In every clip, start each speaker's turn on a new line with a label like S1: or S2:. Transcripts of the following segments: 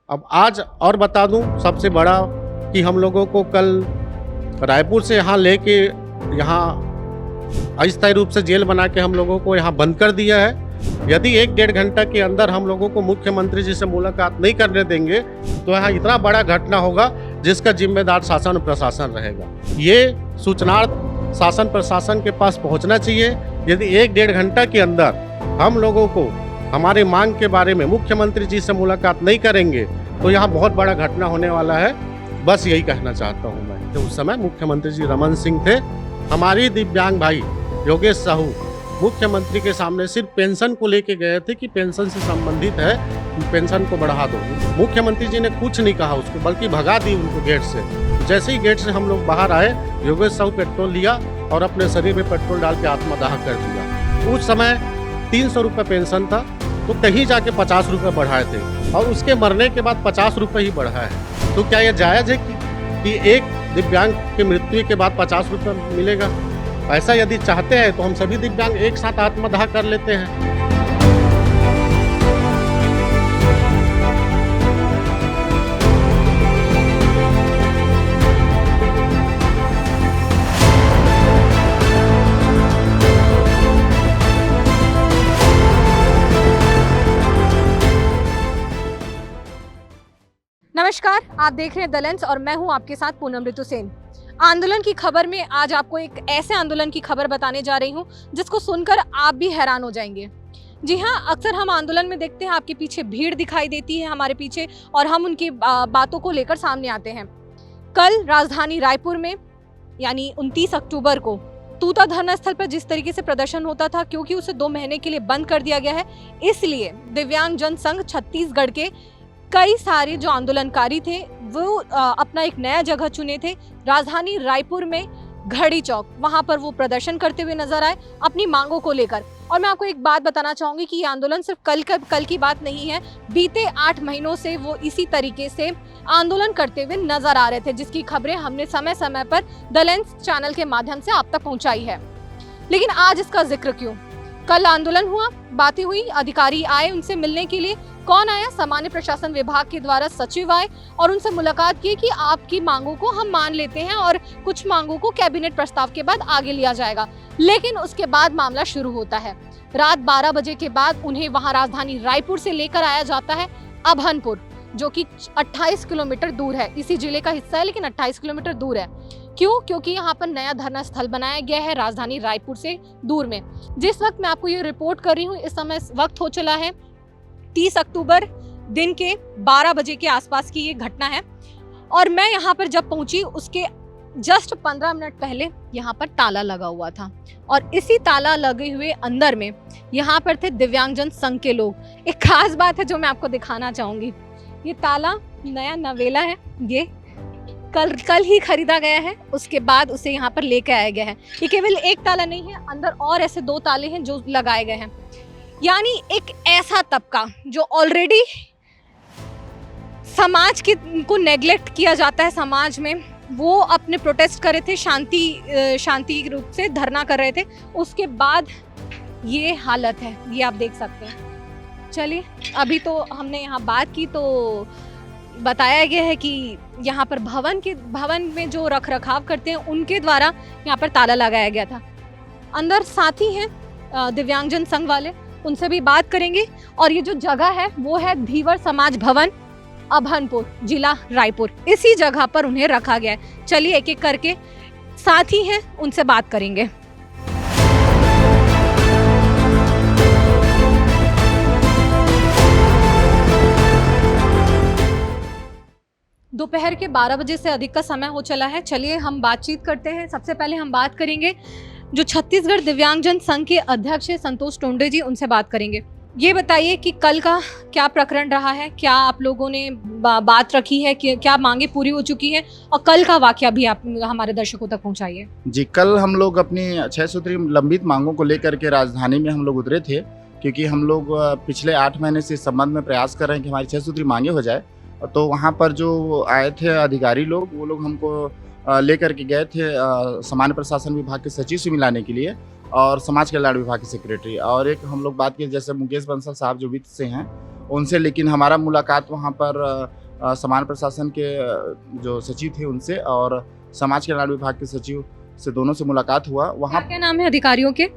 S1: अब आज और बता दूं सबसे बड़ा कि हम लोगों को कल रायपुर से यहाँ लेके यहाँ अस्थायी रूप से जेल बना के हम लोगों को यहाँ बंद कर दिया है। यदि 1-1.5 घंटा के अंदर हम लोगों को मुख्यमंत्री जी से मुलाकात नहीं करने देंगे तो यहाँ इतना बड़ा घटना होगा जिसका जिम्मेदार शासन प्रशासन रहेगा। ये सूचनार्थ शासन प्रशासन के पास पहुँचना चाहिए। यदि 1-1.5 घंटा के अंदर हम लोगों को हमारे मांग के बारे में मुख्यमंत्री जी से मुलाकात नहीं करेंगे तो यहाँ बहुत बड़ा घटना होने वाला है। बस यही कहना चाहता हूँ मैं। तो उस समय मुख्यमंत्री जी रमन सिंह थे, हमारी दिव्यांग भाई योगेश साहू मुख्यमंत्री के सामने सिर्फ पेंशन को लेके गए थे कि पेंशन से संबंधित है, पेंशन को बढ़ा दो। मुख्यमंत्री जी ने कुछ नहीं कहा उसको, बल्कि भगा दी उनको गेट से। जैसे ही गेट से हम लोग बाहर आए, योगेश साहू पेट्रोल लिया और अपने शरीर में पेट्रोल डाल के आत्मदाह कर दिया। उस समय 300 रुपये पेंशन था तो कहीं जाके 50 रुपये बढ़ाए थे और उसके मरने के बाद 50 रुपये ही बढ़ा है। तो क्या यह जायज़ है कि एक दिव्यांग की मृत्यु के बाद 50 रुपये मिलेगा? ऐसा यदि चाहते हैं तो हम सभी दिव्यांग एक साथ आत्मदाह कर लेते हैं।
S2: नमस्कार, आप देख रहे हैं द लेंस और मैं हूं आपके साथ पूनम ऋतु सेन। आंदोलन की खबर में आज आपको एक ऐसे आंदोलन की खबर बताने जा रही हूं जिसको सुनकर आप भी हैरान हो जाएंगे। जी हां, अक्सर हम आंदोलन में देखते हैं आपके पीछे भीड़ दिखाई देती है हमारे पीछे और हम उनकी बातों को लेकर सामने आते हैं। कल राजधानी रायपुर में यानी 29 अक्टूबर को तूता धरना स्थल पर जिस तरीके से प्रदर्शन होता था, क्योंकि उसे 2 महीने के लिए बंद कर दिया गया है, इसलिए दिव्यांग जन संघ छत्तीसगढ़ के कई सारे जो आंदोलनकारी थे वो अपना एक नया जगह चुने थे। राजधानी रायपुर में घड़ी चौक, वहां पर वो प्रदर्शन करते हुए नजर आए अपनी मांगों को लेकर। और मैं आपको एक बात बताना चाहूंगी कि ये आंदोलन सिर्फ कल की बात नहीं है। बीते 8 महीनों से वो इसी तरीके से आंदोलन करते हुए नजर आ रहे थे, जिसकी खबरें हमने समय समय पर द लेंस चैनल के माध्यम से आप तक पहुंचाई है। लेकिन आज इसका जिक्र क्यों? कल आंदोलन हुआ, बातें हुई, अधिकारी आए उनसे मिलने के लिए। कौन आया? सामान्य प्रशासन विभाग के द्वारा सचिव आए और उनसे मुलाकात की कि आपकी मांगों को हम मान लेते हैं और कुछ मांगों को कैबिनेट प्रस्ताव के बाद आगे लिया जाएगा। लेकिन उसके बाद मामला शुरू होता है। रात 12 बजे के बाद उन्हें वहां राजधानी रायपुर से लेकर आया जाता है अभनपुर, जो कि 28 किलोमीटर दूर है। इसी जिले का हिस्सा है लेकिन 28 किलोमीटर दूर है। क्यों? क्योंकि यहाँ पर नया धरना स्थल बनाया गया है राजधानी रायपुर से दूर में। जिस वक्त मैं आपको ये रिपोर्ट कर रही हूँ, इस समय वक्त हो चला है 30 अक्टूबर दिन के 12 बजे के आसपास की ये घटना है। और मैं यहाँ पर जब पहुंची उसके जस्ट 15 मिनट पहले यहाँ पर ताला लगा हुआ था और इसी ताला लगे हुए अंदर में यहाँ पर थे दिव्यांगजन संघ के लोग। एक खास बात है जो मैं आपको दिखाना चाहूंगी। ये ताला नया नवेला है, ये कल ही खरीदा गया है, उसके बाद उसे यहाँ पर लेके आया गया है। ये केवल एक ताला नहीं है, अंदर और ऐसे 2 ताले हैं जो लगाए गए हैं। यानी एक ऐसा तबका जो ऑलरेडी समाज को नेग्लेक्ट किया जाता है समाज में, वो अपने प्रोटेस्ट कर रहे थे, शांति रूप से धरना कर रहे थे। उसके बाद ये हालत है, ये आप देख सकते हैं। चलिए, अभी तो हमने यहाँ बात की तो बताया गया है कि यहाँ पर भवन में जो रख रखाव करते हैं उनके द्वारा यहाँ पर ताला लगाया गया था। अंदर साथी हैं दिव्यांगजन संघ वाले, उनसे भी बात करेंगे। और ये जो जगह है वो है धीवर समाज भवन, अभनपुर, जिला रायपुर। इसी जगह पर उन्हें रखा गया है। चलिए एक एक करके साथी हैं उनसे बात करेंगे। दोपहर के 12 बजे से अधिक का समय हो चला है। चलिए हम बातचीत करते हैं। सबसे पहले हम बात करेंगे जो छत्तीसगढ़ दिव्यांगजन संघ के अध्यक्ष है संतोष टोंडे जी, उनसे बात करेंगे। ये बताइए कि कल का क्या प्रकरण रहा है, क्या आप लोगों ने बात रखी है, क्या मांगे पूरी हो चुकी है, और कल का वाकया भी आप हमारे दर्शकों तक पहुंचाइए।
S3: जी, कल हम लोग अपनी 6 सूत्री लंबित मांगों को लेकर के राजधानी में हम लोग उतरे थे, क्योंकि हम लोग पिछले 8 महीने से इस संबंध में प्रयास कर रहे हैं कि हमारी 6 सूत्री मांगे हो जाए। तो वहाँ पर जो आए थे अधिकारी लोग, वो लोग हमको लेकर के गए थे सामान्य प्रशासन विभाग के सचिव से मिलाने के लिए और समाज कल्याण विभाग के सेक्रेटरी। और एक हम लोग बात की, जैसे मुकेश बंसल साहब जो वित्त से हैं, उनसे, लेकिन हमारा मुलाकात वहाँ पर सामान्य प्रशासन के जो सचिव थे उनसे और समाज कल्याण विभाग के सचिव से, दोनों से मुलाकात हुआ। वहाँ
S2: क्या नाम है अधिकारियों के?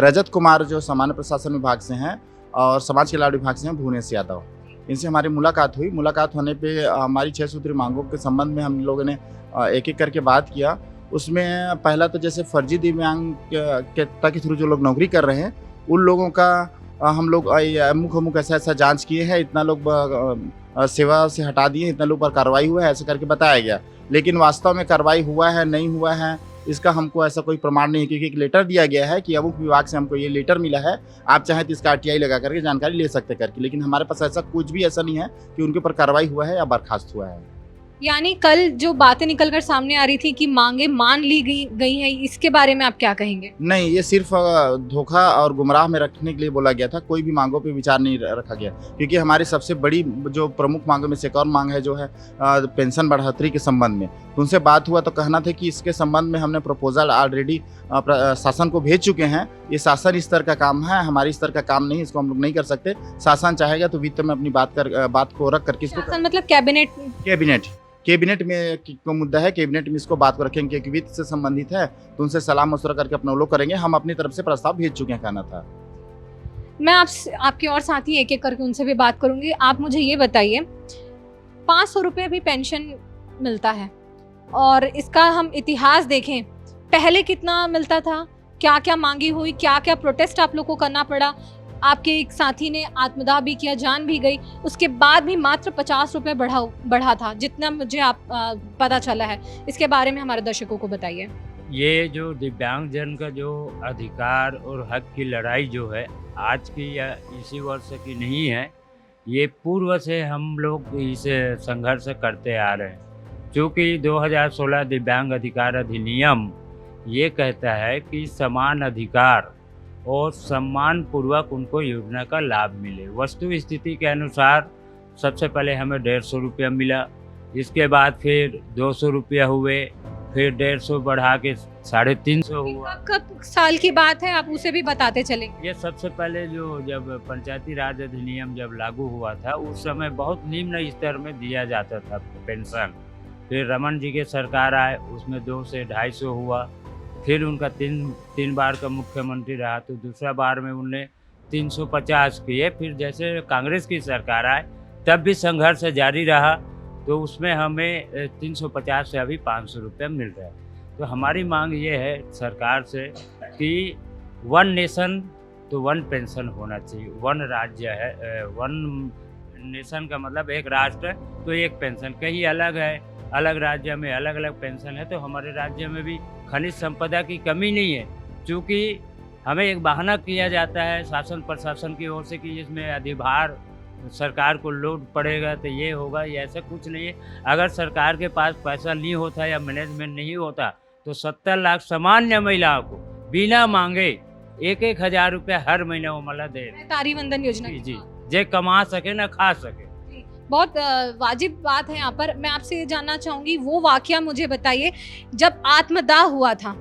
S3: रजत कुमार जो सामान्य प्रशासन विभाग से हैं और समाज कल्याण विभाग से हैं भुवनेश यादव, इनसे हमारी मुलाकात हुई। मुलाकात होने पे हमारी 6 सूत्री मांगों के संबंध में हम लोगों ने एक एक करके बात किया। उसमें पहला तो जैसे फर्जी दिव्यांग के थ्रू जो लोग नौकरी कर रहे हैं उन लोगों का हम लोग मुख ऐसा जांच किए हैं, इतना लोग सेवा से हटा दिए, इतना लोग पर कार्रवाई हुआ है, ऐसा करके बताया गया। लेकिन वास्तव में कार्रवाई हुआ है नहीं हुआ है इसका हमको ऐसा कोई प्रमाण नहीं है, क्योंकि एक लेटर दिया गया है कि अमुक विभाग से हमको ये लेटर मिला है, आप चाहें तो इसका RTI लगा करके जानकारी ले सकते करके, लेकिन हमारे पास ऐसा कुछ भी ऐसा नहीं है कि उनके ऊपर कार्रवाई हुआ है या बर्खास्त हुआ है।
S2: यानी कल जो बातें निकलकर सामने आ रही थी कि मांगे मान ली गई हैं, इसके बारे में आप क्या कहेंगे?
S3: नहीं, ये सिर्फ धोखा और गुमराह में रखने के लिए बोला गया था, कोई भी मांगों पे विचार नहीं रखा गया, क्योंकि हमारी सबसे बड़ी जो प्रमुख मांगों में से एक और मांग है जो है पेंशन बढ़ोतरी के संबंध में। उनसे बात हुआ तो कहना था कि इसके संबंध में हमने प्रपोजल ऑलरेडी शासन को भेज चुके हैं, ये शासन स्तर का काम है, हमारी स्तर का काम नहीं, इसको हम लोग नहीं कर सकते। शासन चाहेगा तो वित्त में अपनी बात को रख करके इसको,
S2: शासन मतलब
S3: कैबिनेट में को मुद्दा है, कैबिनेट में इसको बात को रखेंगे, क्योंकि वित्त से संबंधित है तो उनसे सलाह मशवरा करके अपना लोग करेंगे। हम अपनी तरफ से प्रस्ताव भेज चुके हैं, कहना था।
S2: मैं आपके और साथी एक एक करके उनसे भी बात करूंगी। आप मुझे ये बताइए, 500 रुपये भी पेंशन मिलता है और इसका हम इतिहास देखें, पहले कितना मिलता था, क्या क्या मांगी हुई, क्या क्या प्रोटेस्ट आप लोग को करना पड़ा, आपके एक साथी ने आत्मदाह भी किया, जान भी गई, उसके बाद भी मात्र 50 रुपये बढ़ा था, जितना मुझे पता चला है। इसके बारे में हमारे दर्शकों को बताइए।
S4: ये जो दिव्यांगजन का जो अधिकार और हक की लड़ाई जो है आज की या इसी वर्ष की नहीं है, ये पूर्व से हम लोग इस संघर्ष करते आ रहे हैं। क्योंकि 2016 दिव्यांग अधिकार अधिनियम ये कहता है कि समान अधिकार और सम्मान पूर्वक उनको योजना का लाभ मिले। वस्तु स्थिति के अनुसार सबसे पहले हमें 150 रुपया मिला, इसके बाद फिर 200 रुपया हुए, फिर 150 बढ़ा के 350 हुआ।
S2: कब साल की बात है, आप उसे भी बताते चलेंगे?
S4: ये सबसे पहले जब पंचायती राज अधिनियम जब लागू हुआ था उस समय बहुत निम्न स्तर में दिया जाता था पेंशन। फिर रमन जी के सरकार आए, उसमें 200 से 250 हुआ। फिर उनका तीन बार का मुख्यमंत्री रहा तो दूसरा बार में उनने 350 किए। फिर जैसे कांग्रेस की सरकार आए तब भी संघर्ष जारी रहा, तो उसमें हमें 350 से अभी 500 रुपये मिल रहा है। तो हमारी मांग ये है सरकार से कि वन नेशन तो वन पेंशन होना चाहिए। वन राज्य है, वन नेशन का मतलब एक राष्ट्र तो एक पेंशन। कहीं अलग है, अलग राज्य में अलग अलग पेंशन है, तो हमारे राज्य में भी खनिज संपदा की कमी नहीं है। क्योंकि हमें एक बहाना किया जाता है शासन प्रशासन की ओर से कि इसमें अधिभार सरकार को लोड पड़ेगा तो ये होगा, ये ऐसा कुछ नहीं है। अगर सरकार के पास पैसा नहीं होता या मैनेजमेंट नहीं होता तो 70 लाख सामान्य महिलाओं को बिना मांगे 1-1 हज़ार रुपया हर महीना वो मला दे।
S2: तारी वंदन योजना
S4: जी, जे कमा सके ना खा सके।
S2: बहुत वाजिब बात है। यहाँ पर मैं आपसे ये जानना चाहूँगी, वो वाकया मुझे बताइए जब आत्मदाह हुआ था,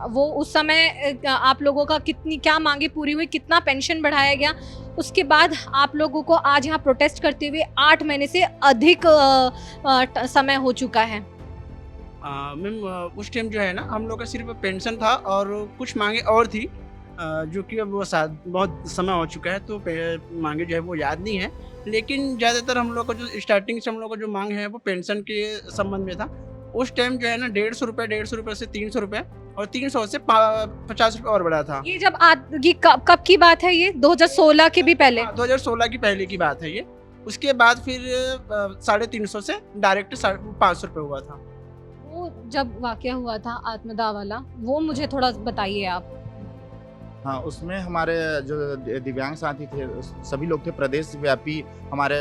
S2: वो उस समय आप लोगों का क्या मांगे पूरी हुई, कितना पेंशन बढ़ाया गया, उसके बाद आप लोगों को आज यहाँ प्रोटेस्ट करते हुए 8 महीने से अधिक समय हो चुका है।
S5: मैम उस टाइम जो है ना हम लोग का सिर्फ पेंशन था और कुछ मांगे और थी, जो कि अब वो बहुत समय हो चुका है तो मांगे जो है वो याद नहीं है। लेकिन ज़्यादातर हम लोग का जो स्टार्टिंग से हम लोग का जो मांग है वो पेंशन के संबंध में था। उस टाइम जो है ना 150 रुपये से 300 रुपये और 300 से 50 रुपये और बढ़ा था।
S2: ये जब ये कब की बात है? ये 2016 के भी पहले?
S5: 2016 की पहले की बात है ये। उसके बाद फिर 350 से डायरेक्ट 500 रुपये हुआ था।
S2: वो जब वाकया हुआ था आत्मदाह वाला, वो मुझे थोड़ा बताइए आप।
S3: हाँ, उसमें हमारे जो दिव्यांग साथी थे सभी लोग थे, प्रदेश व्यापी हमारे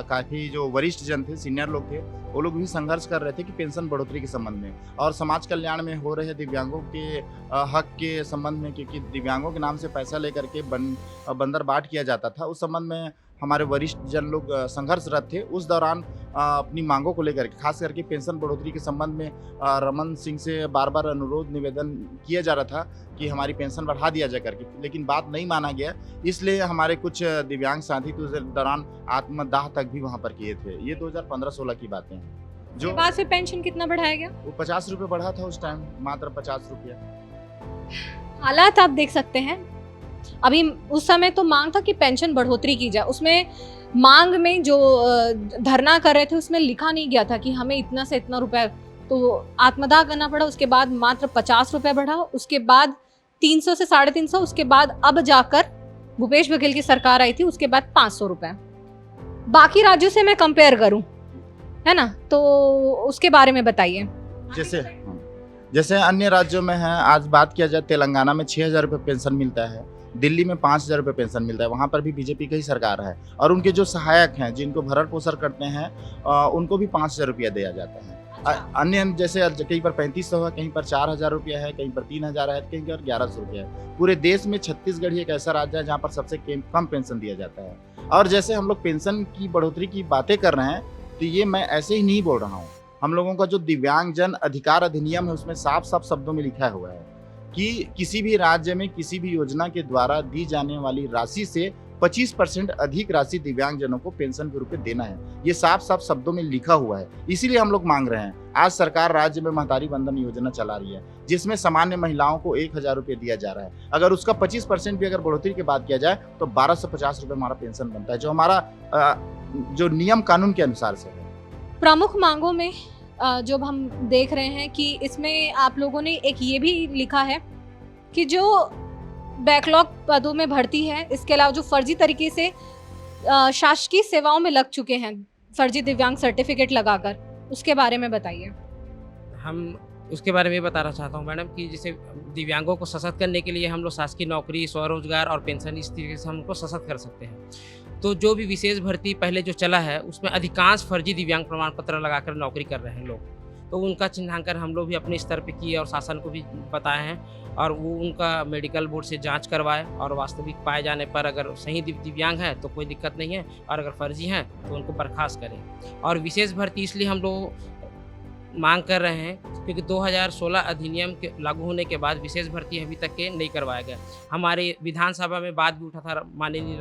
S3: काफ़ी जो वरिष्ठ जन थे, सीनियर लोग थे, वो लोग भी संघर्ष कर रहे थे कि पेंशन बढ़ोतरी के संबंध में और समाज कल्याण में हो रहे दिव्यांगों के हक के संबंध में, क्योंकि दिव्यांगों के नाम से पैसा लेकर के बंदरबाट किया जाता था। उस संबंध में हमारे वरिष्ठ जन लोग संघर्षरत थे। उस दौरान अपनी मांगों को लेकर के, खास करके पेंशन बढ़ोतरी के संबंध में रमन सिंह से बार बार अनुरोध निवेदन किया जा रहा था कि हमारी पेंशन बढ़ा दिया जाए करके, लेकिन बात नहीं माना गया। इसलिए हमारे कुछ दिव्यांग साथी तो उस दौरान आत्मदाह तक भी वहाँ पर किए थे। ये 2015-16 की बातें हैं।
S2: जो बाद से पेंशन कितना बढ़ाया गया?
S3: वो 50 रुपये बढ़ा था उस टाइम, मात्र 50 रुपया।
S2: हालात आप देख सकते हैं। अभी उस समय तो मांग था कि पेंशन बढ़ोतरी की जाए, उसमें मांग में जो धरना कर रहे थे उसमें लिखा नहीं गया था कि हमें इतना से इतना रुपए, तो आत्मदाह करना पड़ा। उसके बाद मात्र 50 रुपए बढ़ा, उसके बाद 300 से 350, उसके बाद अब जाकर भूपेश बघेल की सरकार आई थी, उसके बाद 500 रुपए। बाकी राज्यों से मैं कंपेयर करूं, है ना, तो उसके बारे में बताइए।
S3: जैसे अन्य राज्यों में है, आज बात किया जाए तेलंगाना में 6,000 रुपये पेंशन मिलता है, दिल्ली में 5,000 रुपये पेंशन मिलता है। वहाँ पर भी बीजेपी की ही सरकार है, और उनके जो सहायक हैं जिनको भरण पोषण करते हैं उनको भी 5,000 रुपया दिया जाता है। अन्य जैसे कहीं पर 3500 है, कहीं पर 4,000 रुपया है, कहीं पर 3,000 है, कहीं पर 1,100 रुपया है। पूरे देश में छत्तीसगढ़ ही एक ऐसा राज्य है जहाँ पर सबसे कम पेंशन दिया जाता है। और जैसे हम लोग पेंशन की बढ़ोतरी की बातें कर रहे हैं, तो ये मैं ऐसे ही नहीं बोल रहा हूँ। हम लोगों का जो दिव्यांगजन अधिकार अधिनियम है उसमें साफ साफ शब्दों में लिखा हुआ है कि किसी भी राज्य में किसी भी योजना के द्वारा दी जाने वाली राशि से 25% अधिक राशि दिव्यांगजनों को पेंशन के रूप में देना है। ये साफ साफ शब्दों में लिखा हुआ है, इसीलिए हम लोग मांग रहे हैं। आज सरकार राज्य में महतारी बंधन योजना चला रही है, जिसमें सामान्य महिलाओं को 1,000 रुपये दिया जा रहा है। अगर उसका 25% भी अगर बढ़ोतरी की बात किया जाए तो 1,250 रुपये हमारा पेंशन बनता है, जो हमारा जो नियम कानून के अनुसार से है।
S2: प्रमुख मांगों में जब हम देख रहे हैं कि इसमें आप लोगों ने एक ये भी लिखा है कि जो बैकलॉग पदों में भर्ती है, इसके अलावा जो फर्जी तरीके से शासकीय सेवाओं में लग चुके हैं फर्जी दिव्यांग सर्टिफिकेट लगाकर, उसके बारे में बताइए।
S6: हम उसके बारे में बताना चाहता हूँ मैडम कि जैसे दिव्यांगों को सशक्त करने के लिए हम लोग शासकीय नौकरी, स्वरोजगार और पेंशन, इस तरीके से हम उनको सशक्त कर सकते हैं। तो जो भी विशेष भर्ती पहले जो चला है उसमें अधिकांश फर्जी दिव्यांग प्रमाण पत्र लगाकर नौकरी कर रहे हैं लोग, तो उनका चिन्हांकन हम लोग भी अपने स्तर पे किए और शासन को भी बताए हैं, और वो उनका मेडिकल बोर्ड से जांच करवाए, और वास्तविक पाए जाने पर अगर सही दिव्यांग है तो कोई दिक्कत नहीं है, और अगर फर्जी हैं तो उनको बर्खास्त करें। और विशेष भर्ती इसलिए हम लोग मांग कर रहे हैं क्योंकि 2016 अधिनियम के लागू होने के बाद विशेष भर्ती अभी तक के नहीं करवाया गया। हमारे विधानसभा में बात भी उठा था, माननीय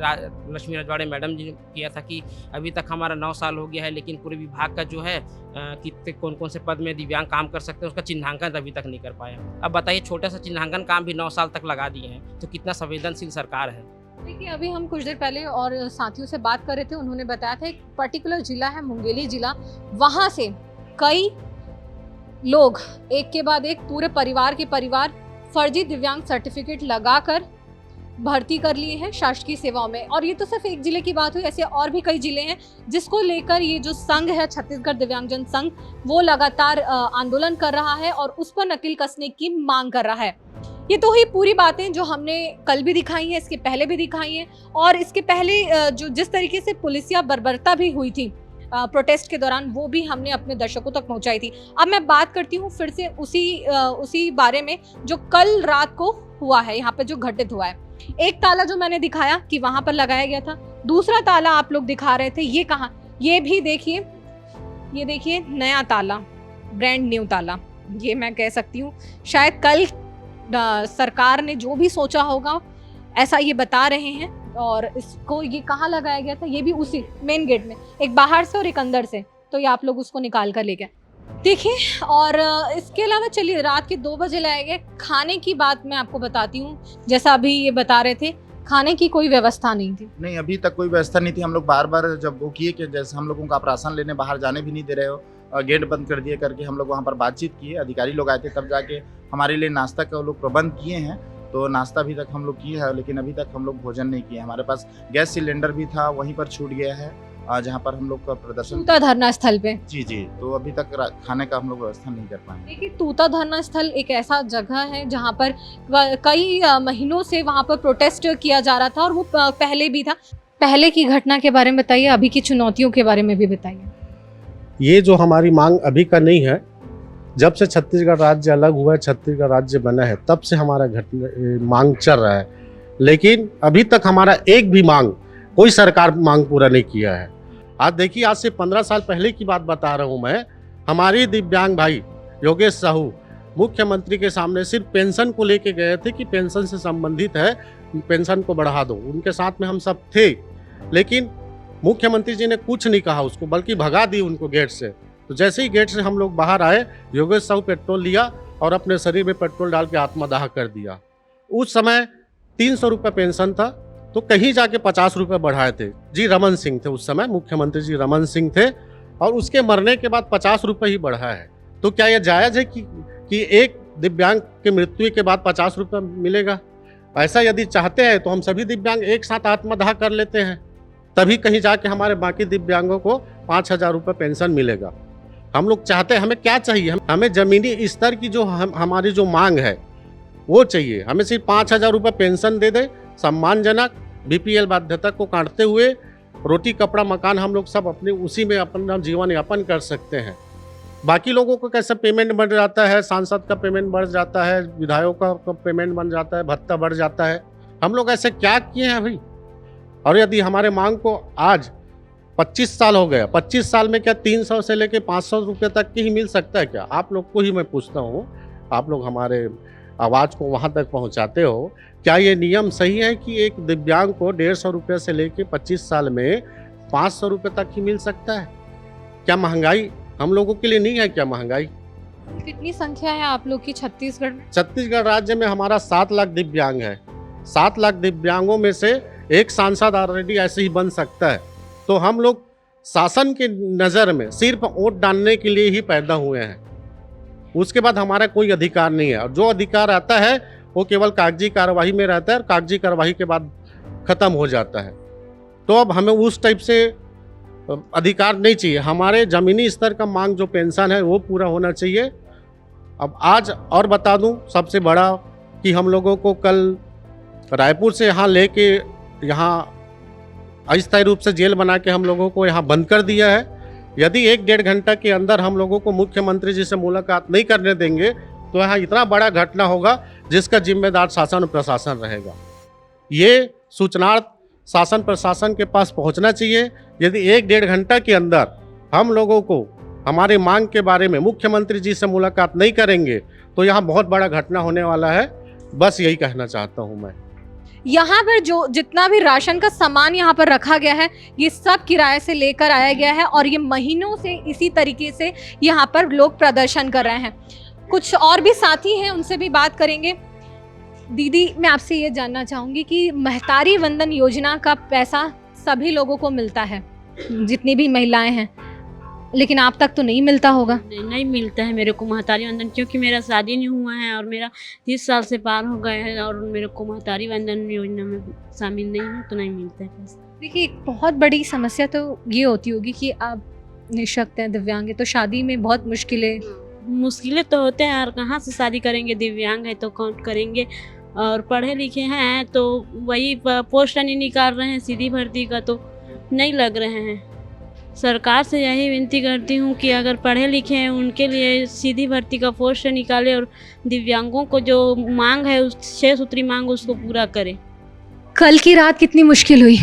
S6: लक्ष्मी रजवाड़े मैडम जी ने किया था कि अभी तक हमारा 9 साल हो गया है, लेकिन पूरे विभाग का जो है कितने कौन कौन से पद में दिव्यांग काम कर सकते हैं उसका चिन्हांकन अभी तक नहीं कर पाया। अब बताइए, छोटा सा चिन्हांकन काम भी 9 साल तक लगा दिए हैं, तो कितना संवेदनशील सरकार है।
S2: देखिए, अभी हम कुछ देर पहले और साथियों से बात कर रहे थे, उन्होंने बताया था एक पर्टिकुलर जिला है मुंगेली जिला, वहाँ से कई लोग एक के बाद एक पूरे परिवार के परिवार फर्जी दिव्यांग सर्टिफिकेट लगाकर भर्ती कर लिए हैं शासकीय सेवाओं में। और ये तो सिर्फ एक जिले की बात हुई, ऐसे और भी कई जिले हैं जिसको लेकर ये जो संघ है छत्तीसगढ़ दिव्यांगजन संघ, वो लगातार आंदोलन कर रहा है और उस पर नकेल कसने की मांग कर रहा है। ये तो ही पूरी बातें जो हमने कल भी दिखाई हैं, इसके पहले भी दिखाई हैं, और इसके पहले जो जिस तरीके से पुलिसिया बर्बरता भी हुई थी प्रोटेस्ट के दौरान, वो भी हमने अपने दर्शकों तक पहुंचाई थी। अब मैं बात करती हूँ फिर से उसी बारे में जो कल रात को हुआ है, यहाँ पे जो घटित हुआ है। एक ताला जो मैंने दिखाया कि वहां पर लगाया गया था, दूसरा ताला आप लोग दिखा रहे थे, ये कहाँ, ये भी देखिए, ये देखिए नया ताला, ब्रांड न्यू ताला, ये मैं कह सकती हूँ शायद कल सरकार ने जो भी सोचा होगा ऐसा ये बता रहे हैं। और इसको ये कहाँ लगाया गया था, ये भी उसी मेन गेट में, एक बाहर से और एक अंदर से, तो ये आप लोग उसको निकाल कर ले गए। देखिए, और इसके अलावा चलिए रात के 2 बजे लाए गए। खाने की बात मैं आपको बताती हूँ, जैसा अभी ये बता रहे थे, खाने की कोई व्यवस्था नहीं थी।
S3: नहीं, अभी तक कोई व्यवस्था नहीं थी। हम लोग बार बार जब वो किए कि जैसे हम लोगों का आप राशन लेने बाहर जाने भी नहीं दे रहे हो, गेट बंद कर दिए करके हम लोग वहाँ पर बातचीत किए, अधिकारी लोग आए थे, तब जाके हमारे लिए नाश्ता का वो लोग प्रबंध किए हैं। तो नाश्ता अभी तक हम लोग किए हैं, लेकिन अभी तक हम लोग भोजन नहीं किए। हमारे पास गैस सिलेंडर भी था, वहीं पर छूट गया है, जहाँ पर हम लोग का प्रदर्शन
S2: तूता धरना स्थल पे।
S3: जी, तो अभी तक खाने का हम लोग व्यवस्था नहीं कर पाए।
S2: देखिए, तूता धरना स्थल एक ऐसा जगह है जहाँ पर कई महीनों से वहाँ पर प्रोटेस्ट किया जा रहा था, और वो पहले भी था। पहले की घटना के बारे में बताइए, अभी की चुनौतियों के बारे में भी बताइए।
S1: ये जो हमारी मांग अभी का नहीं है, जब से छत्तीसगढ़ राज्य अलग हुआ है, छत्तीसगढ़ राज्य बना है, तब से हमारा मांग चल रहा है, लेकिन अभी तक हमारा एक भी मांग कोई सरकार मांग पूरा नहीं किया है। आज देखिए, आज से 15 साल पहले की बात बता रहा हूँ मैं। हमारे दिव्यांग भाई योगेश साहू मुख्यमंत्री के सामने सिर्फ पेंशन को लेके गए थे कि पेंशन से संबंधित है, पेंशन को बढ़ा दो। उनके साथ में हम सब थे, लेकिन मुख्यमंत्री जी ने कुछ नहीं कहा उसको, बल्कि भगा दी उनको गेट से। तो जैसे ही गेट से हम लोग बाहर आए, योगेश साहू पेट्रोल लिया और अपने शरीर में पेट्रोल डाल के आत्मदाह कर दिया। उस समय 300 रुपये पेंशन था, तो कहीं जाके 50 रुपये बढ़ाए थे। जी रमन सिंह थे उस समय, मुख्यमंत्री जी रमन सिंह थे, और उसके मरने के बाद 50 रुपये ही बढ़ा है। तो क्या यह जायज़ है कि एक दिव्यांग के मृत्यु के बाद 50 रुपये मिलेगा? ऐसा यदि चाहते हैं तो हम सभी दिव्यांग एक साथ आत्मदाह कर लेते हैं, तभी कहीं जाके हमारे बाकी दिव्यांगों को 5,000 रुपये पेंशन मिलेगा। हम लोग चाहते हैं, हमें क्या चाहिए? हमें ज़मीनी स्तर की जो हमारी जो मांग है वो चाहिए। हमें सिर्फ 5,000 रुपये पेंशन दे दे, सम्मानजनक, बीपीएल बाध्यता को काटते हुए रोटी कपड़ा मकान हम लोग सब अपने उसी में अपना जीवन यापन कर सकते हैं। बाकी लोगों को कैसे पेमेंट बढ़ जाता है, सांसद का पेमेंट बढ़ जाता है, विधायकों का पेमेंट बन जाता है, भत्ता बढ़ जाता है। हम लोग ऐसे क्या किए हैं भाई? और यदि हमारे मांग को आज 25 साल हो गया, 25 साल में क्या 300 से लेके 500 रुपये तक की ही मिल सकता है क्या? आप लोग को ही मैं पूछता हूँ, आप लोग हमारे आवाज़ को वहाँ तक पहुँचाते हो, क्या ये नियम सही है कि एक दिव्यांग को 150 रुपये से लेके 25 साल में 500 रुपये तक ही मिल सकता है? क्या महंगाई हम लोगों के लिए नहीं है क्या महंगाई?
S2: कितनी संख्या है आप लोग की छत्तीसगढ़ में?
S1: छत्तीसगढ़ राज्य में हमारा 7 लाख दिव्यांग है। 7 लाख दिव्यांगों में से एक सांसद ऑलरेडी ऐसे ही बन सकता है। तो हम लोग शासन के नज़र में सिर्फ वोट डालने के लिए ही पैदा हुए हैं, उसके बाद हमारा कोई अधिकार नहीं है। और जो अधिकार आता है वो केवल कागजी कार्रवाई में रहता है, और कागजी कार्रवाई के बाद ख़त्म हो जाता है। तो अब हमें उस टाइप से अधिकार नहीं चाहिए। हमारे ज़मीनी स्तर का मांग जो पेंशन है वो पूरा होना चाहिए। अब आज और बता दूं सबसे बड़ा कि हम लोगों को कल रायपुर से यहाँ लेके यहाँ अस्थायी रूप से जेल बना के हम लोगों को यहाँ बंद कर दिया है। यदि 1-1.5 घंटा के अंदर हम लोगों को मुख्यमंत्री जी से मुलाकात नहीं करने देंगे तो यहाँ इतना बड़ा घटना होगा जिसका जिम्मेदार शासन और प्रशासन रहेगा। ये सूचनार्थ शासन प्रशासन के पास पहुँचना चाहिए। यदि 1-1.5 घंटा के अंदर हम लोगों को हमारी मांग के बारे में मुख्यमंत्री जी से मुलाकात नहीं करेंगे तो यहाँ बहुत बड़ा घटना होने वाला है। बस यही कहना चाहता हूँ मैं।
S2: यहाँ पर जो जितना भी राशन का सामान यहाँ पर रखा गया है, ये सब किराए से लेकर आया गया है, और ये महीनों से इसी तरीके से यहाँ पर लोग प्रदर्शन कर रहे हैं। कुछ और भी साथी हैं, उनसे भी बात करेंगे। दीदी, मैं आपसे ये जानना चाहूँगी कि महतारी वंदन योजना का पैसा सभी लोगों को मिलता है, जितनी भी महिलाएं हैं, लेकिन आप तक तो नहीं मिलता होगा?
S7: नहीं मिलता है मेरे को महतारी वंदन, क्योंकि मेरा शादी नहीं हुआ है और मेरा 30 साल से पार हो गए हैं, और मेरे को महतारी वंदन योजना में शामिल नहीं हूँ, तो नहीं मिलता है पैसा।
S2: देखिए, एक बहुत बड़ी समस्या तो ये होती होगी कि आप निःशक्त हैं, दिव्यांग हैं, तो शादी में बहुत
S7: मुश्किलें तो होते हैं, और कहाँ से शादी करेंगे? दिव्यांग है तो कौन करेंगे? और पढ़े लिखे हैं तो वही पोस्ट नहीं निकाल रहे हैं, सीधी भर्ती का तो नहीं लग रहे हैं। सरकार से यही विनती करती हूँ कि अगर पढ़े लिखे हैं उनके लिए सीधी भर्ती का पोस्ट निकाले, और दिव्यांगों को जो मांग है उस 6 सूत्री मांग उसको पूरा करे।
S2: कल की रात कितनी मुश्किल हुई?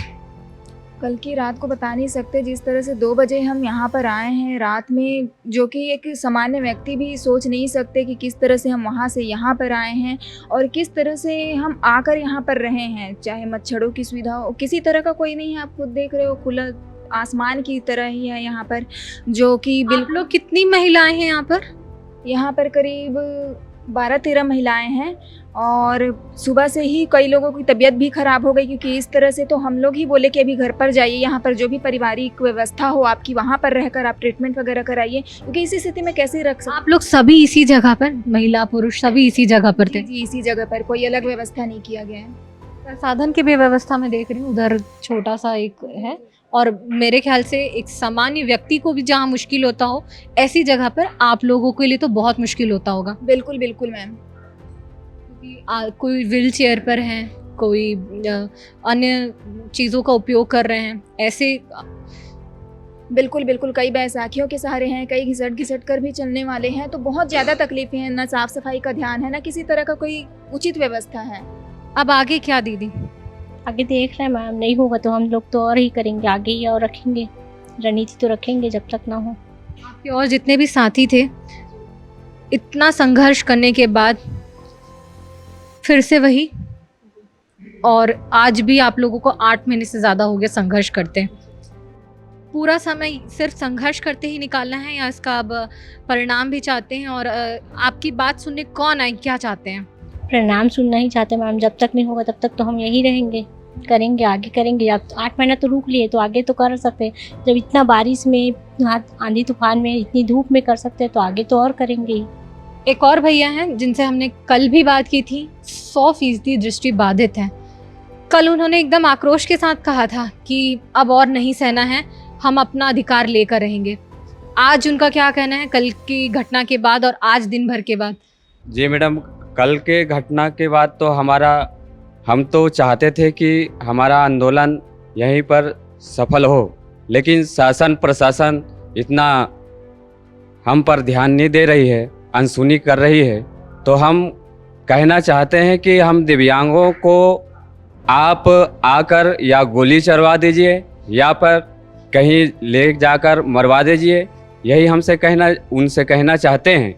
S8: कल की रात को बता नहीं सकते। जिस तरह से 2 बजे हम यहाँ पर आए हैं रात में, जो कि एक सामान्य व्यक्ति भी सोच नहीं सकते कि किस तरह से हम वहाँ से यहाँ पर आए हैं और किस तरह से हम आकर यहाँ पर रहे हैं। चाहे मच्छरों की सुविधा हो, किसी तरह का कोई नहीं है। आप खुद देख रहे हो, खुला आसमान की तरह ही है यहाँ पर, जो कि
S2: आप लोग कितनी महिलाएं हैं यहाँ पर?
S8: यहाँ पर करीब 12-13 महिलाएं हैं, और सुबह से ही कई लोगों की तबीयत भी ख़राब हो गई, क्योंकि इस तरह से तो हम लोग ही बोले कि अभी घर पर जाइए, यहाँ पर जो भी पारिवारिक व्यवस्था हो आपकी वहाँ पर रहकर आप ट्रीटमेंट वगैरह कराइए, क्योंकि इसी स्थिति में कैसे रख सकते।
S2: आप लोग सभी इसी जगह पर, महिला पुरुष सभी इसी जगह पर थे?
S8: जी, इसी जगह पर, कोई अलग व्यवस्था नहीं किया गया है।
S2: साधन की भी व्यवस्था मैं देख रही हूँ, उधर छोटा सा एक है, और मेरे ख्याल से एक सामान्य व्यक्ति को भी जहाँ मुश्किल होता हो, ऐसी जगह पर आप लोगों के लिए तो बहुत मुश्किल होता होगा।
S8: बिल्कुल बिल्कुल मैम।
S2: कोई व्हील चेयर पर हैं, कोई अन्य चीज़ों का उपयोग कर रहे हैं, ऐसे
S8: बिल्कुल बिल्कुल। कई बैसाखियों के सहारे हैं, कई घिसट कर भी चलने वाले हैं, तो बहुत ज़्यादा तकलीफें हैं। ना साफ़ सफाई का ध्यान है, ना किसी तरह का कोई उचित व्यवस्था है।
S2: अब आगे क्या दीदी?
S9: आगे देख रहे हैं मैम, नहीं होगा तो हम लोग तो और ही करेंगे, आगे ही और रखेंगे रणनीति तो रखेंगे जब तक ना हो।
S2: आपके और जितने भी साथी थे, इतना संघर्ष करने के बाद फिर से वही, और आज भी आप लोगों को 8 महीने से ज़्यादा हो गया संघर्ष करते। पूरा समय सिर्फ संघर्ष करते ही निकालना है या इसका अब परिणाम भी चाहते हैं? और आपकी बात सुनने कौन आए, क्या चाहते हैं?
S9: परिणाम सुनना ही चाहते मैम, जब तक नहीं होगा तब तक तो हम यही रहेंगे, करेंगे, आगे करेंगे। अब 8 महीना तो रुक लिए तो आगे तो कर सकते हैं। जब इतना बारिश में, आंधी तूफान में, इतनी धूप में कर सकते हैं तो आगे तो और करेंगे ही।
S2: एक और भैया हैं जिनसे हमने कल भी बात की थी, 100% दृष्टि बाधित हैं। कल उन्होंने एकदम आक्रोश के साथ कहा था कि अब और नहीं सहना है, हम अपना अधिकार लेकर रहेंगे। आज उनका क्या कहना है कल की घटना के बाद और आज दिन भर के बाद?
S10: जी मैडम, कल के घटना के बाद तो हम तो चाहते थे कि हमारा आंदोलन यहीं पर सफल हो, लेकिन शासन प्रशासन इतना हम पर ध्यान नहीं दे रही है, अनसुनी कर रही है। तो हम कहना चाहते हैं कि हम दिव्यांगों को आप आकर या गोली चलवा दीजिए या पर कहीं ले जाकर मरवा दीजिए, यही उनसे कहना चाहते हैं।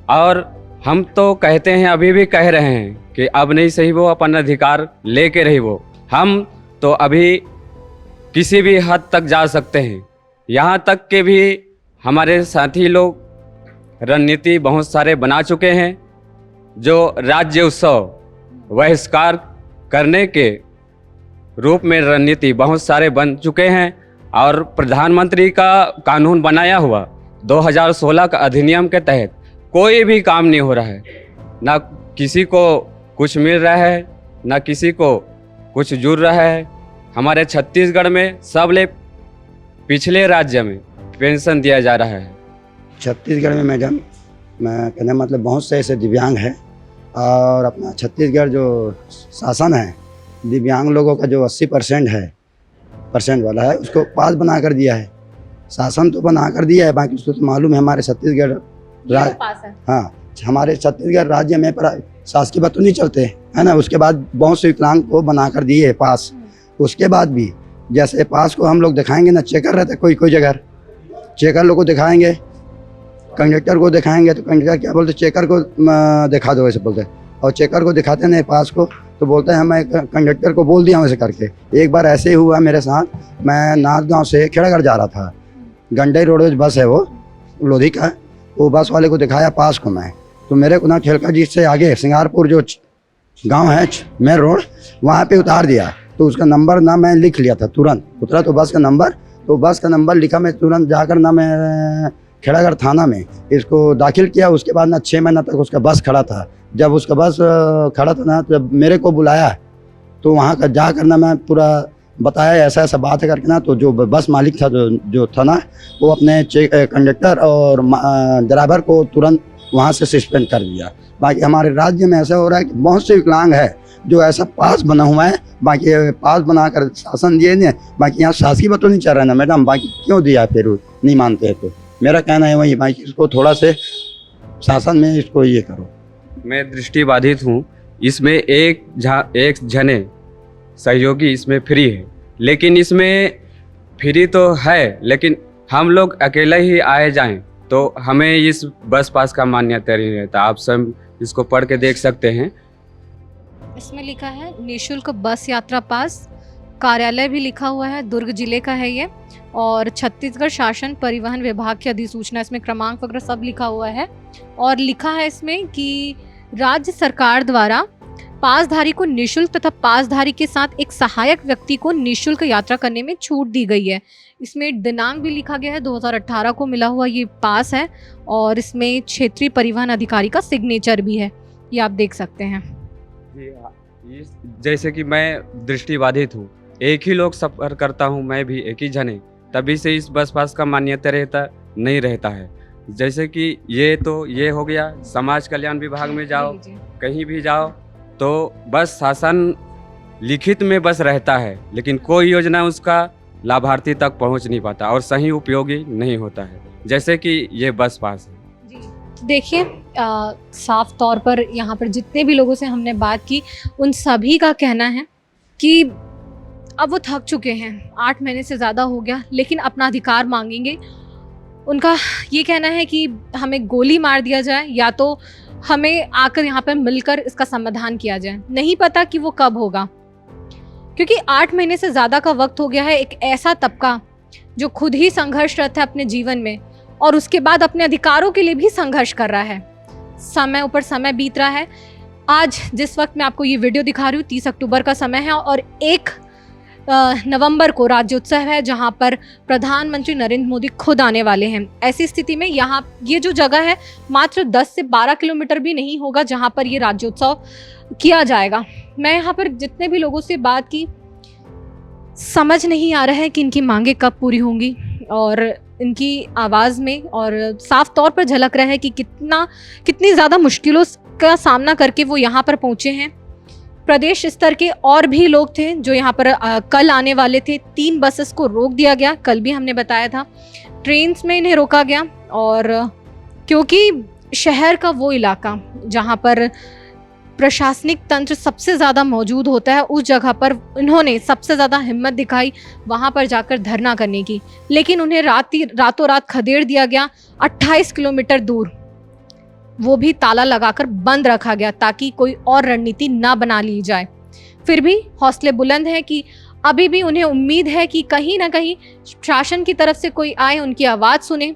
S10: और हम तो कहते हैं, अभी भी कह रहे हैं कि अब नहीं सही वो अपन अधिकार लेके रही वो। हम तो अभी किसी भी हद तक जा सकते हैं, यहाँ तक के भी हमारे साथी लोग रणनीति बहुत सारे बना चुके हैं। जो राज्य उत्सव बहिष्कार करने के रूप में रणनीति बहुत सारे बन चुके हैं, और प्रधानमंत्री का कानून बनाया हुआ 2016 का अधिनियम के तहत कोई भी काम नहीं हो रहा है। ना किसी को कुछ मिल रहा है, ना किसी को कुछ जुड़ रहा है। हमारे छत्तीसगढ़ में सबले पिछले राज्य में पेंशन दिया जा रहा है।
S11: छत्तीसगढ़ में मैडम, मैं कहने मतलब बहुत से ऐसे दिव्यांग हैं, और अपना छत्तीसगढ़ जो शासन है, दिव्यांग लोगों का जो 80% वाला है उसको पास बना कर दिया है। शासन तो बना कर दिया है, बाकी उसको तो मालूम है हमारे छत्तीसगढ़ हाँ, हमारे छत्तीसगढ़ राज्य में शासकीय बस तो नहीं चलते है ना। उसके बाद बहुत से विकलांग को बना कर दिए है पास। उसके बाद भी जैसे पास को हम लोग दिखाएंगे ना, चेकर रहता है कोई जगह, चेकर लोग को दिखाएंगे, कंडक्टर को दिखाएंगे तो कंडक्टर क्या बोलते, चेकर को दिखा दो, ऐसे बोलते हैं। और चेकर को दिखाते नहीं पास को तो बोलते हैं हमें कंडक्टर को बोल दिया वैसे करके। एक बार ऐसे ही हुआ मेरे साथ, मैं नाथगांव से खेड़ागढ़ जा रहा था, गंडई रोडवेज बस है वो लोधी का, वो बस वाले को दिखाया पास को मैं, तो मेरे को ना ठेलका जी से आगे सिंगारपुर जो गांव है मेन रोड, वहाँ पे उतार दिया। तो उसका नंबर ना मैं लिख लिया था, तुरंत उतरा तो बस का नंबर लिखा, मैं तुरंत जाकर ना मैं खेड़ागढ़ थाना में इसको दाखिल किया। उसके बाद ना 6 महीना तक उसका बस खड़ा था। जब उसका बस खड़ा था ना, तो जब मेरे को बुलाया तो वहाँ का जाकर ना मैं पूरा बताया ऐसा ऐसा बात है करके ना, तो जो बस मालिक था जो था ना, वो अपने कंडक्टर और ड्राइवर को तुरंत वहाँ से सस्पेंड कर दिया। बाकी हमारे राज्य में ऐसा हो रहा है कि बहुत से विकलांग है जो ऐसा पास बना हुआ है, बाकी पास बनाकर शासन दिए नहीं, बाकी यहाँ शासकीय बस तो नहीं चल रहा है ना मैडम, बाकी क्यों दिया फिर नहीं मानते हैं। तो मेरा कहना है वही, बाकी इसको थोड़ा से शासन में इसको ये करो।
S10: मैं दृष्टिबाधित हूँ, इसमें एक जने सहयोगी इसमें फ्री है, लेकिन इसमें फ्री तो है, लेकिन हम लोग अकेले ही आए जाएं तो हमें इस बस पास का मान्यता नहीं रहता। आप सब इसको पढ़ के देख सकते हैं।
S2: इसमें लिखा है निःशुल्क बस यात्रा पास, कार्यालय भी लिखा हुआ है, दुर्ग जिले का है ये, और छत्तीसगढ़ शासन परिवहन विभाग की अधिसूचना, इसमें क्रमांक वगैरह सब लिखा हुआ है। और लिखा है इसमें कि राज्य सरकार द्वारा पासधारी को निःशुल्क तथा पासधारी के साथ एक सहायक व्यक्ति को निःशुल्क यात्रा करने में छूट दी गई है। इसमें दिनांक भी लिखा गया है, 2018 को मिला हुआ ये पास है, और इसमें क्षेत्रीय परिवहन अधिकारी का सिग्नेचर भी है, ये आप देख सकते हैं।
S10: जैसे कि मैं दृष्टिबाधित हूँ, एक ही लोग सफर करता हूँ, मैं भी एक ही जने, तभी से इस बस पास का मान्यता नहीं रहता है। जैसे कि ये हो गया, समाज कल्याण विभाग में जाओ, कहीं भी जाओ तो बस शासन लिखित में बस रहता है, लेकिन कोई योजना उसका लाभार्थी तक पहुंच नहीं पाता और सही उपयोगी नहीं होता है, जैसे कि ये बस पास है।
S2: देखिए, साफ तौर पर यहाँ पर जितने भी लोगों से हमने बात की, उन सभी का कहना है कि अब वो थक चुके हैं, 8 महीने से ज़्यादा हो गया, लेकिन अपना अधिकार मांगेंगे। उनका ये कहना है कि हमें गोली मार दिया जाए या तो हमें आकर यहाँ पर मिलकर इसका समाधान किया जाए। नहीं पता कि वो कब होगा, क्योंकि 8 महीने से ज़्यादा का वक्त हो गया है। एक ऐसा तबका जो खुद ही संघर्षरत है अपने जीवन में और उसके बाद अपने अधिकारों के लिए भी संघर्ष कर रहा है। समय ऊपर समय बीत रहा है। आज जिस वक्त मैं आपको ये वीडियो दिखा रही हूँ 30 अक्टूबर का समय है और 1 नवंबर को राज्योत्सव है, जहाँ पर प्रधानमंत्री नरेंद्र मोदी खुद आने वाले हैं। ऐसी स्थिति में यहाँ ये जो जगह है मात्र 10 से 12 किलोमीटर भी नहीं होगा जहाँ पर ये राज्योत्सव किया जाएगा। मैं यहाँ पर जितने भी लोगों से बात की, समझ नहीं आ रहा है कि इनकी मांगें कब पूरी होंगी और इनकी आवाज़ में और साफ तौर पर झलक रहा है कि कितनी ज़्यादा मुश्किलों का सामना करके वो यहाँ पर पहुँचे हैं। प्रदेश स्तर के और भी लोग थे जो यहाँ पर कल आने वाले थे। 3 बसेस को रोक दिया गया, कल भी हमने बताया था। ट्रेन्स में इन्हें रोका गया और क्योंकि शहर का वो इलाका जहाँ पर प्रशासनिक तंत्र सबसे ज़्यादा मौजूद होता है, उस जगह पर इन्होंने सबसे ज़्यादा हिम्मत दिखाई वहाँ पर जाकर धरना करने की, लेकिन उन्हें रातों रात खदेड़ दिया गया। 28 किलोमीटर दूर वो भी ताला लगाकर बंद रखा गया ताकि कोई और रणनीति ना बना ली जाए। फिर भी हौसले बुलंद है कि अभी भी उन्हें उम्मीद है कि कहीं ना कहीं शासन की तरफ से कोई आए, उनकी आवाज़ सुने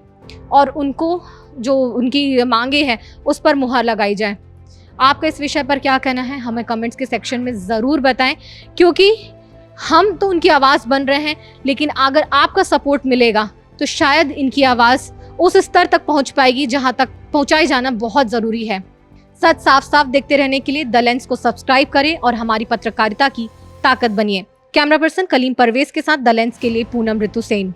S2: और उनको जो उनकी मांगे हैं उस पर मुहर लगाई जाए। आपका इस विषय पर क्या कहना है हमें कमेंट्स के सेक्शन में ज़रूर बताएं, क्योंकि हम तो उनकी आवाज़ बन रहे हैं, लेकिन अगर आपका सपोर्ट मिलेगा तो शायद इनकी आवाज़ उस स्तर तक पहुंच पाएगी जहां तक पहुंचाई जाना बहुत ज़रूरी है। सच साफ साफ देखते रहने के लिए द लेंस को सब्सक्राइब करें और हमारी पत्रकारिता की ताकत बनिए। कैमरा पर्सन कलीम परवेज के साथ द लेंस के लिए पूनम ऋतु सेन।